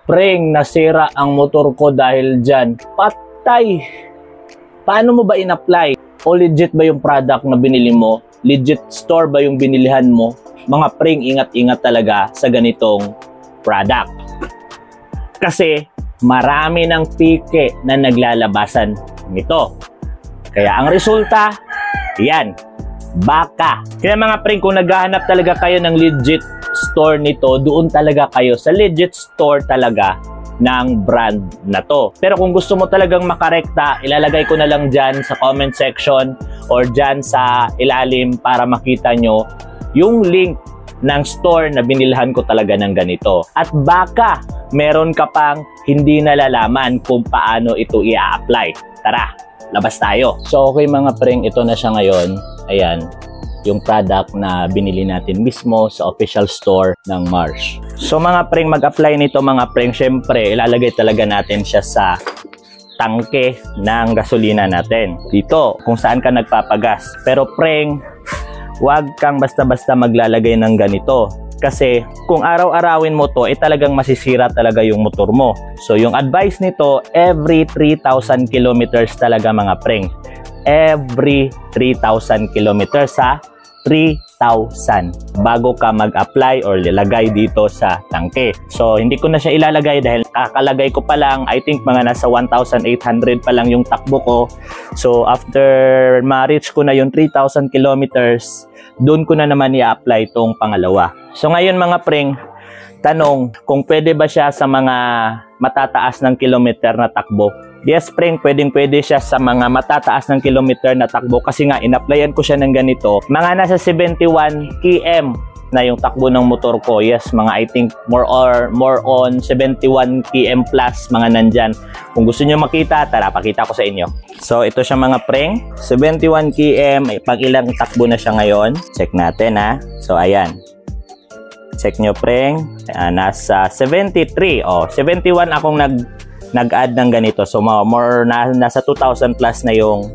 Preng, nasira ang motor ko dahil dyan. Patay! Paano mo ba in-apply? O legit ba yung product na binili mo? Legit store ba yung binilihan mo? Mga preng, ingat-ingat talaga sa ganitong product. Kasi marami ng pike na naglalabasan nito. Kaya ang resulta, yan, baka. Kaya mga preng, kung naghahanap talaga kayo ng legit store nito, doon talaga kayo sa legit store talaga ng brand na to. Pero kung gusto mo talagang makarekta, ilalagay ko na lang dyan sa comment section or dyan sa ilalim para makita nyo yung link ng store na binilhan ko talaga ng ganito. At baka meron ka pang hindi nalalaman kung paano ito i-apply. Tara, labas tayo. So okay mga preng, ito na siya ngayon. Ayan, yung product na binili natin mismo sa official store ng Marsh. So mga preng, mag-apply nito mga preng, syempre ilalagay talaga natin siya sa tangke ng gasolina natin. Dito, kung saan ka nagpapagas. Pero preng, huwag kang basta-basta maglalagay ng ganito. Kasi kung araw-arawin mo to, talagang masisira talaga yung motor mo. So yung advice nito, every 3,000 kilometers talaga mga preng. Every 3,000 kilometers sa 3,000 bago ka mag-apply or lilagay dito sa tangke. So hindi ko na siya ilalagay dahil kakalagay ko pa lang, I think mga nasa 1,800 pa lang yung takbo ko. So after ma-reach ko na yung 3,000 kilometers, doon ko na naman i-apply itong pangalawa. So ngayon mga preng, tanong kung pwede ba siya sa mga matataas ng kilometer na takbo. Yes, preng, pwedeng-pwede siya sa mga matataas ng kilometer na takbo kasi nga in-applyan ko siya ng ganito. Mga nasa 71 km na yung takbo ng motor ko. Yes, mga I think more on 71 km plus mga nandyan. Kung gusto nyo makita, tara, pakita ko sa inyo. So, ito siya mga preng. 71 km, pag ilang takbo na siya ngayon. Check natin ha. So, ayan. Check nyo preng. Nasa 73. Oh, 71 akong nag-add ng ganito. So, more nasa 2,000 plus na yung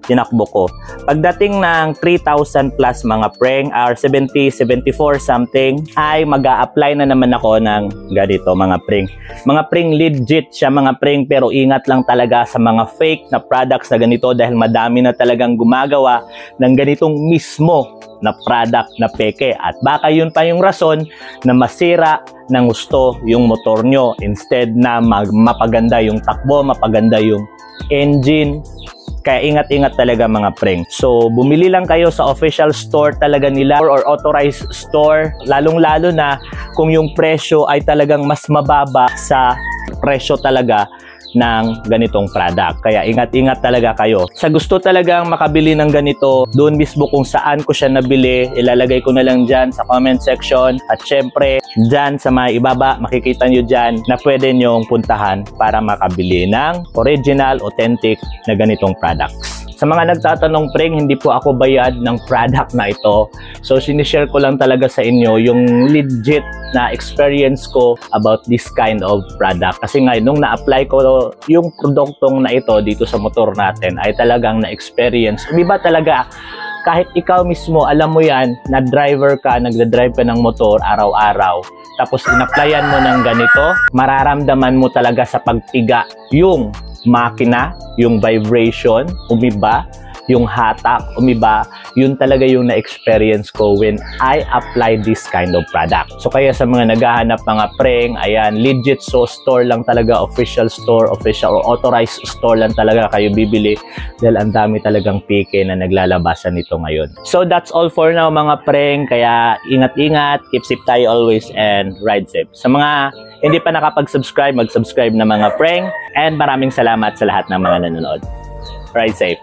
tinakbo ko. Pagdating ng 3,000 plus mga preng, or 70, 74 something, ay mag-a-apply na naman ako ng ganito mga preng. Mga preng, legit siya mga preng, pero ingat lang talaga sa mga fake na products na ganito dahil madami na talagang gumagawa ng ganitong mismo na product na peke. At baka yun pa yung rason na masira ng gusto yung motor nyo instead na mapaganda yung takbo, mapaganda yung engine. Kaya ingat-ingat talaga mga preng. So, bumili lang kayo sa official store talaga nila or authorized store. Lalong-lalo na kung yung presyo ay talagang mas mababa sa presyo talaga ng ganitong product. Kaya ingat-ingat talaga kayo. Sa gusto talagang makabili ng ganito, doon mismo kung saan ko siya nabili, ilalagay ko na lang dyan sa comment section. At syempre, dyan sa mga ibaba, makikita nyo dyan na pwede nyong puntahan para makabili ng original, authentic na ganitong products. Sa mga nagtatanong preng, hindi po ako bayad ng product na ito. So, sinishare ko lang talaga sa inyo yung legit na experience ko about this kind of product. Kasi nga, nung na-apply ko yung produktong na ito dito sa motor natin, ay talagang na-experience. Iba talaga, kahit ikaw mismo, alam mo yan, na driver ka, nagda-drive ka ng motor araw-araw, tapos in-applyan mo ng ganito, mararamdaman mo talaga sa pagtiga yung makina, yung vibration, umiba, yung hatak, umiba. Yun talaga yung na-experience ko when I applied this kind of product. So kaya sa mga naghahanap mga preng, ayan, legit so store lang talaga, official store, official or authorized store lang talaga kayo bibili dahil ang dami talagang pike na naglalabasan nito ngayon. So that's all for now mga preng, kaya ingat-ingat, keep safe tayo always and ride safe. Sa mga hindi pa nakapag-subscribe, mag-subscribe na mga preng, and maraming salamat sa lahat ng mga nanonood. Ride safe!